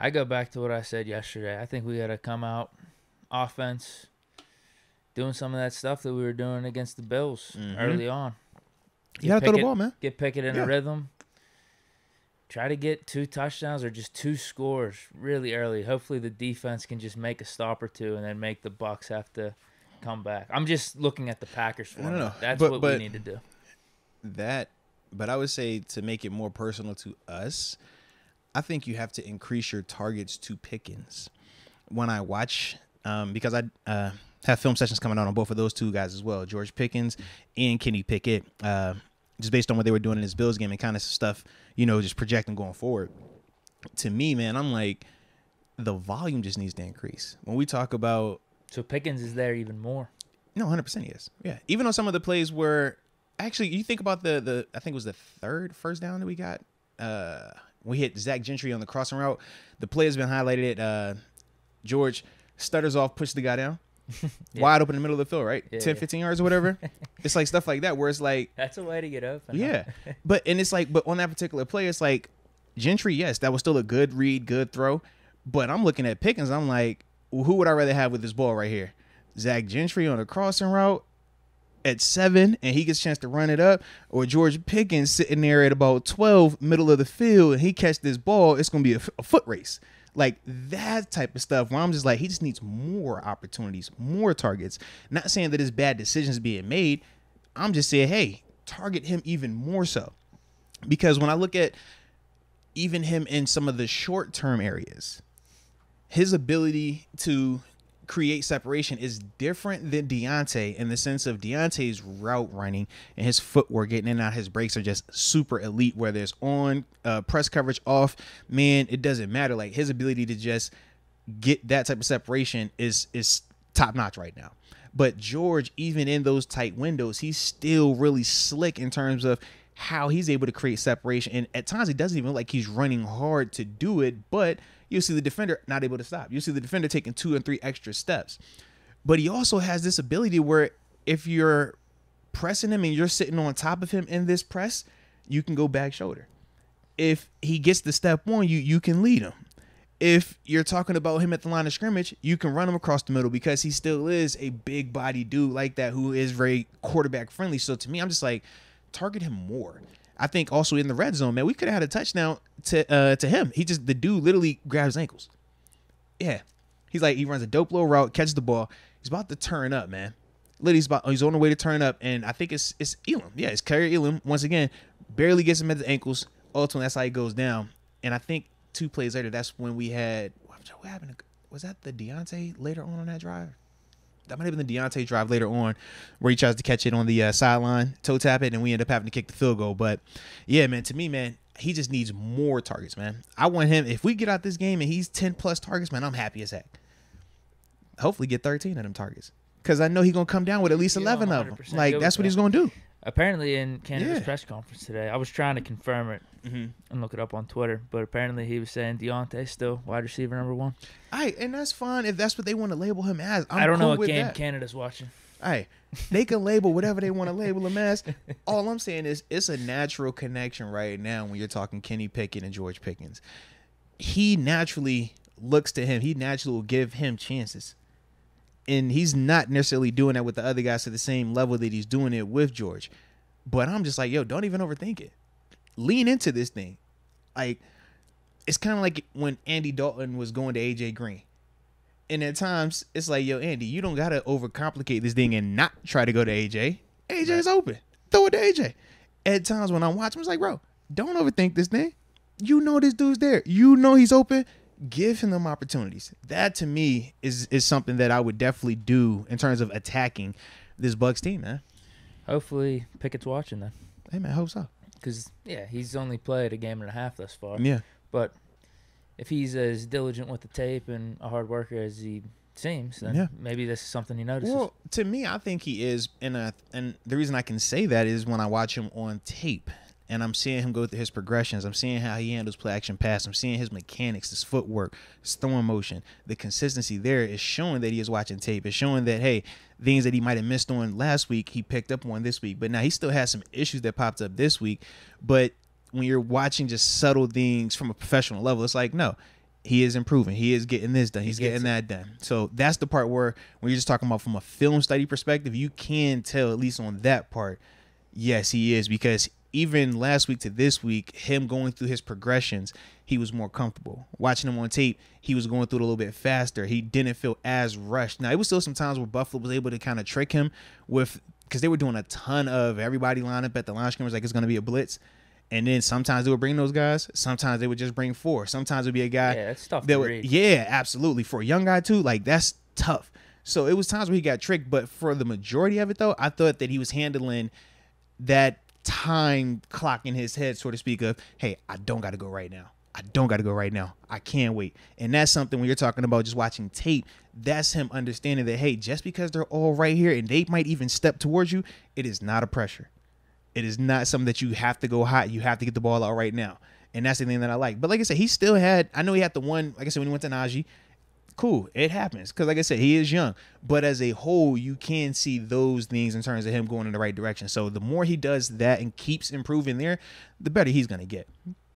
I go back to what I said yesterday. I think we got to come out offense, doing some of that stuff that we were doing against the Bills early on. You gotta throw the ball, man. Get Pickett in a rhythm. Try to get 2 touchdowns or just 2 scores really early. Hopefully the defense can just make a stop or 2 and then make the Bucs have to come back. I'm just looking at the Packers for them. That's what we need to do. But I would say to make it more personal to us, I think you have to increase your targets to Pickens. When I watch, because I have film sessions coming out on both of those 2 guys as well, George Pickens and Kenny Pickett, just based on what they were doing in this Bills game and kind of stuff, just projecting going forward. To me, man, I'm like, the volume just needs to increase. When we talk about... So Pickens is there even more. No, 100% he is. Yeah. Even on some of the plays where... Actually, you think about the I think it was the 3rd first down that we got. We hit Zach Gentry on the crossing route. The play has been highlighted. George stutters off, pushes the guy down. Wide open in the middle of the field, right? 10, 15 yards or whatever. It's like stuff like that where it's like... That's a way to get open. Yeah. But on that particular play, it's like Gentry, yes, that was still a good read, good throw. But I'm looking at Pickens. I'm like, well, who would I rather have with this ball right here? Zach Gentry on a crossing route at 7 and he gets a chance to run it up, or George Pickens sitting there at about 12, middle of the field, and he catch this ball, it's going to be a foot race. Like that type of stuff where I'm just like, he just needs more opportunities, more targets. Not saying that his bad decisions being made. I'm just saying, hey, target him even more so. Because when I look at even him in some of the short-term areas, his ability to create separation is different than Deontay in the sense of Deontay's route running and his footwork, getting in and out, his breaks are just super elite, whether it's on press coverage, off, man, it doesn't matter. Like his ability to just get that type of separation is top notch right now. But George, even in those tight windows, he's still really slick in terms of how he's able to create separation. And at times it doesn't even look like he's running hard to do it, but you'll see the defender not able to stop. You'll see the defender taking 2 and 3 extra steps. But he also has this ability where if you're pressing him and you're sitting on top of him in this press, you can go back shoulder. If he gets the step on you, you can lead him. If you're talking about him at the line of scrimmage, you can run him across the middle because he still is a big body dude like that who is very quarterback friendly. So to me, I'm just like, target him more. I think also in the red zone, man, we could have had a touchdown to him. The dude literally grabs ankles. Yeah. He runs a dope little route, catches the ball. He's about to turn up, man. Literally, he's on the way to turn up, and I think it's Elam. Yeah, it's Kyrie Elam. Once again, barely gets him at the ankles. Ultimately, that's how he goes down. And I think 2 plays later, that's when we had, what happened? Was that the Deontay later on that drive? That might have been the Deontay drive later on where he tries to catch it on the sideline, toe tap it, and we end up having to kick the field goal. But, yeah, man, to me, man, he just needs more targets, man. I want him, if we get out this game and he's 10-plus targets, man, I'm happy as heck. Hopefully get 13 of them targets because I know he's going to come down with at least 11 of them. Like, that's what he's going to do. Apparently in Canada's press conference today, I was trying to confirm it and look it up on Twitter, but apparently he was saying Deontay still wide receiver number 1. And that's fine if that's what they want to label him as. I don't know what game Canada's watching. They can label whatever they want to label him as. All I'm saying is it's a natural connection right now when you're talking Kenny Pickett and George Pickens. He naturally looks to him. He naturally will give him chances. And he's not necessarily doing that with the other guys to the same level that he's doing it with George. But I'm just like, yo, don't even overthink it. Lean into this thing. Like, it's kind of like when Andy Dalton was going to A.J. Green. And at times, it's like, yo, Andy, you don't got to overcomplicate this thing and not try to go to A.J. A.J.'s open. Throw it to A.J. At times when I'm watching, it's like, bro, don't overthink this thing. You know this dude's there. You know he's open. Give him them opportunities. That to me is something that I would definitely do in terms of attacking this Bucs team, man. Hopefully Pickett's watching then. Hey, man, I hope so. Because, yeah, he's only played a game and a half thus far. Yeah. But if he's as diligent with the tape and a hard worker as he seems, then maybe this is something he notices. Well, to me, I think he is. And the reason I can say that is when I watch him on tape. And I'm seeing him go through his progressions. I'm seeing how he handles play action pass. I'm seeing his mechanics, his footwork, his throwing motion. The consistency there is showing that he is watching tape. It's showing that, hey, things that he might have missed on last week, he picked up on this week. But now he still has some issues that popped up this week. But when you're watching just subtle things from a professional level, it's like, no, he is improving. He is getting this done. He's getting that done. So that's the part where when you're just talking about from a film study perspective, you can tell, at least on that part, yes, he is. Because even last week to this week, him going through his progressions, he was more comfortable. Watching him on tape, he was going through it a little bit faster. He didn't feel as rushed. Now, it was still some times where Buffalo was able to kind of trick him with, because they were doing a ton of everybody line up at the line of scrimmage like it's going to be a blitz. And then sometimes they would bring those guys. Sometimes they would just bring 4. Sometimes it would be a guy. Yeah, that's tough to read. Yeah, absolutely. For a young guy, too, like, that's tough. So it was times where he got tricked. But for the majority of it, though, I thought that he was handling that time clock in his head, so to speak, of, hey, I don't got to go right now. I don't got to go right now. I can't wait. And that's something when you're talking about just watching tape, that's him understanding that, hey, just because they're all right here and they might even step towards you, it is not a pressure. It is not something that you have to go hot. You have to get the ball out right now. And that's the thing that I like. But like I said, he still had, I know he had the one, like I said, when he went to Najee, cool, it happens. Because like I said, he is young. But as a whole, you can see those things in terms of him going in the right direction. So the more he does that and keeps improving there, the better he's going to get.